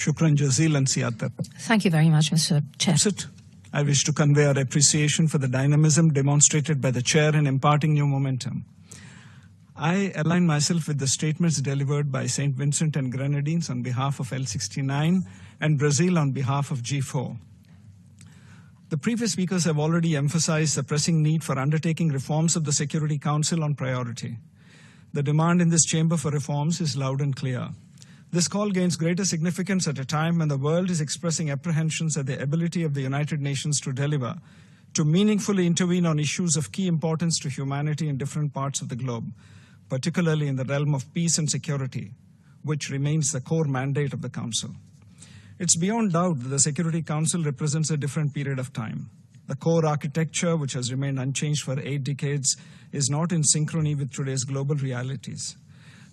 Shukran jazilan, Siyatat. Thank you very much, Mr. Chair. I wish to convey our appreciation for the dynamism demonstrated by the Chair in imparting new momentum. I align myself with the statements delivered by St. Vincent and Grenadines on behalf of L69 and Brazil on behalf of G4. The previous speakers have already emphasized the pressing need for undertaking reforms of the Security Council on priority. The demand in this chamber for reforms is loud and clear. This call gains greater significance at a time when the world is expressing apprehensions at the ability of the United Nations to deliver, to meaningfully intervene on issues of key importance to humanity in different parts of the globe, particularly in the realm of peace and security, which remains the core mandate of the Council. It's beyond doubt that the Security Council represents a different period of time. The core architecture, which has remained unchanged for 8 decades, is not in synchrony with today's global realities.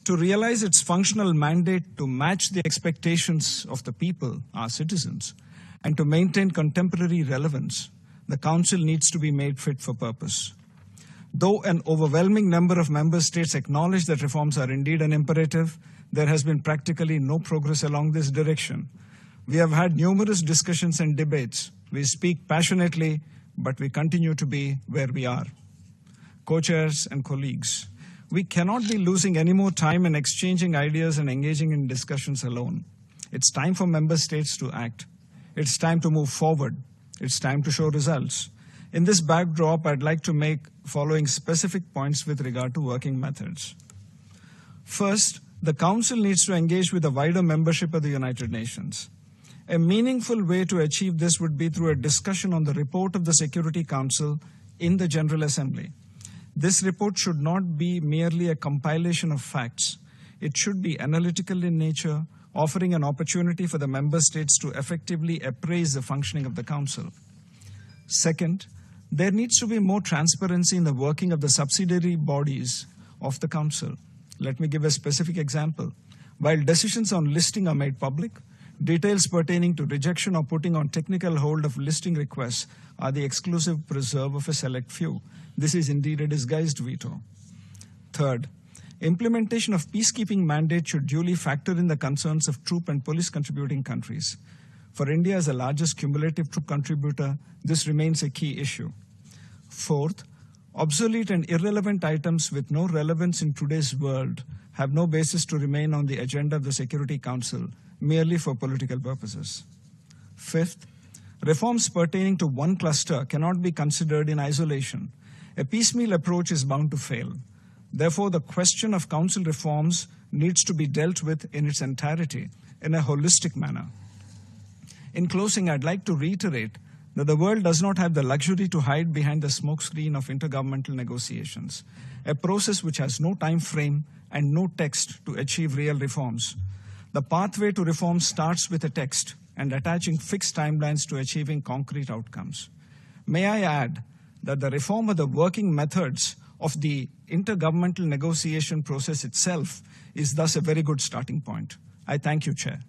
To realize its functional mandate to match the expectations of the people, our citizens, and to maintain contemporary relevance, the Council needs to be made fit for purpose. Though an overwhelming number of member states acknowledge that reforms are indeed an imperative, there has been practically no progress along this direction. We have had numerous discussions and debates. We speak passionately, but we continue to be where we are. Co-chairs and colleagues, we cannot be losing any more time in exchanging ideas and engaging in discussions alone. It's time for member states to act. It's time to move forward. It's time to show results. In this backdrop, I'd like to make following specific points with regard to working methods. First, the Council needs to engage with the wider membership of the United Nations. A meaningful way to achieve this would be through a discussion on the report of the Security Council in the General Assembly. This report should not be merely a compilation of facts. It should be analytical in nature, offering an opportunity for the member states to effectively appraise the functioning of the Council. Second, there needs to be more transparency in the working of the subsidiary bodies of the Council. Let me give a specific example. While decisions on listing are made public, details pertaining to rejection or putting on technical hold of listing requests are the exclusive preserve of a select few. This is indeed a disguised veto. Third, implementation of peacekeeping mandate should duly factor in the concerns of troop and police contributing countries. For India as the largest cumulative troop contributor, this remains a key issue. Fourth, obsolete and irrelevant items with no relevance in today's world have no basis to remain on the agenda of the Security Council merely for political purposes. Fifth, reforms pertaining to one cluster cannot be considered in isolation. A piecemeal approach is bound to fail. Therefore, the question of Council reforms needs to be dealt with in its entirety in a holistic manner. In closing, I'd like to reiterate that the world does not have the luxury to hide behind the smokescreen of intergovernmental negotiations, a process which has no time frame and no text to achieve real reforms. The pathway to reform starts with a text and attaching fixed timelines to achieving concrete outcomes. May I add that the reform of the working methods of the intergovernmental negotiation process itself is thus a very good starting point. I thank you, Chair.